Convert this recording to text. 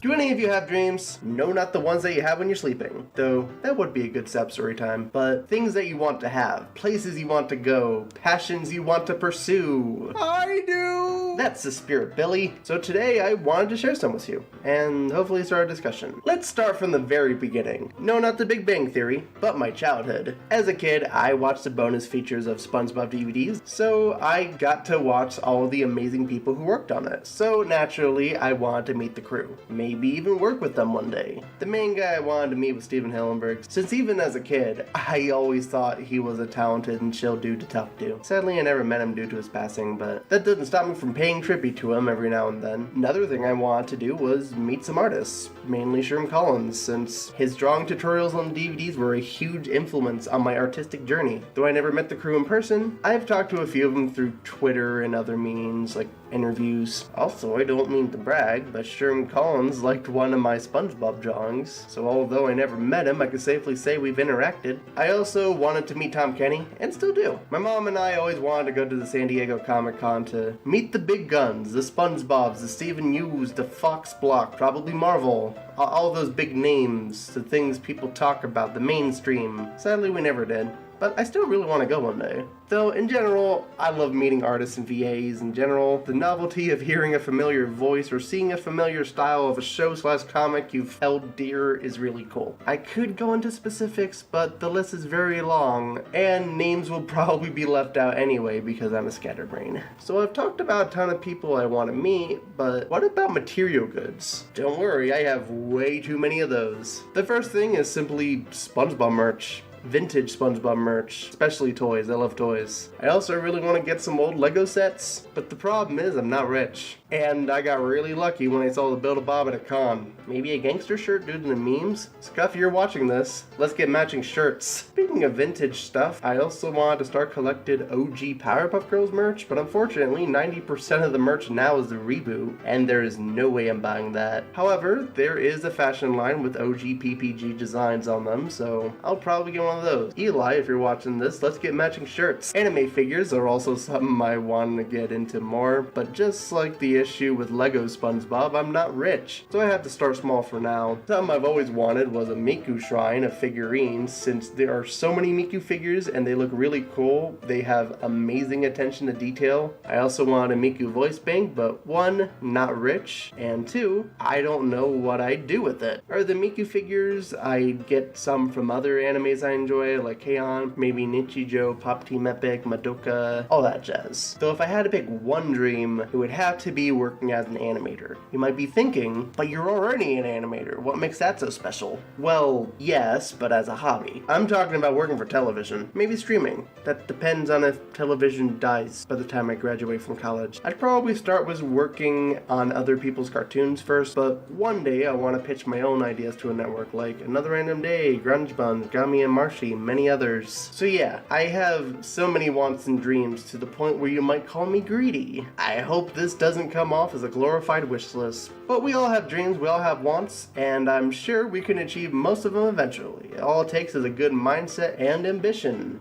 Do any of you have dreams? No, not the ones that you have when you're sleeping. Though, that would be a good Sab Story Time. But things that you want to have, places you want to go, passions you want to pursue. I do! That's the spirit, Billy. So today I wanted to share some with you, and hopefully start a discussion. Let's start from the very beginning. No, not the Big Bang Theory, but my childhood. As a kid, I watched the bonus features of SpongeBob DVDs, so I got to watch all the amazing people who worked on it. So naturally, I wanted to meet the crew. Maybe even work with them one day. The main guy I wanted to meet was Steven Hillenburg, since even as a kid, I always thought he was a talented and chill dude to talk to. Sadly, I never met him due to his passing, but that doesn't stop me from paying tribute to him every now and then. Another thing I wanted to do was meet some artists, mainly Sherm Collins, since his drawing tutorials on the DVDs were a huge influence on my artistic journey. Though I never met the crew in person, I've talked to a few of them through Twitter and other means, like interviews. Also, I don't mean to brag, but Sherm Collins liked one of my SpongeBob drawings, so although I never met him, I can safely say we've interacted. I also wanted to meet Tom Kenny, and still do. My mom and I always wanted to go to the San Diego Comic-Con to meet the big guns, the SpongeBobs, the Steven Yews, the Fox Block, probably Marvel, all those big names, the things people talk about, the mainstream. Sadly, we never did. But I still really want to go one day. Though, in general, I love meeting artists and VAs in general. The novelty of hearing a familiar voice or seeing a familiar style of a show/comic you've held dear is really cool. I could go into specifics, but the list is very long, and names will probably be left out anyway because I'm a scatterbrain. So I've talked about a ton of people I want to meet, but what about material goods? Don't worry, I have way too many of those. The first thing is simply SpongeBob merch. Vintage SpongeBob merch, especially toys. I love toys. I also really want to get some old Lego sets, but the problem is I'm not rich. And I got really lucky when I saw the Build-A-Bob at a con. Maybe a gangster shirt due to the memes? Scuff, you're watching this. Let's get matching shirts. Speaking of vintage stuff, I also wanted to start collecting OG Powerpuff Girls merch, but unfortunately 90% of the merch now is the reboot, and there is no way I'm buying that. However, there is a fashion line with OG PPG designs on them, so I'll probably get one of those. Eli, if you're watching this, let's get matching shirts. Anime figures are also something I want to get into more, but just like the issue with Lego SpongeBob, I'm not rich, so I have to start small for now. Something I've always wanted was a Miku shrine of figurines, since there are so many Miku figures and they look really cool. They have amazing attention to detail. I also wanted a Miku voice bank, but one, not rich, and two, I don't know what I'd do with it. Are the Miku figures, I'd get some from other animes I enjoy, like K-On!, maybe Nichijou, Pop Team Epic, Madoka, all that jazz. Though if I had to pick one dream, it would have to be working as an animator. You might be thinking, but you're already an animator. What makes that so special? Well, yes, but as a hobby. I'm talking about working for television, maybe streaming. That depends on if television dies by the time I graduate from college. I'd probably start with working on other people's cartoons first, but one day I want to pitch my own ideas to a network like Another Random Day, Grunge Buns, Gummy and Marshy, many others. So yeah, I have so many wants and dreams to the point where you might call me greedy. I hope this doesn't come off as a glorified wish list. But we all have dreams, we all have wants, and I'm sure we can achieve most of them eventually. All it takes is a good mindset and ambition.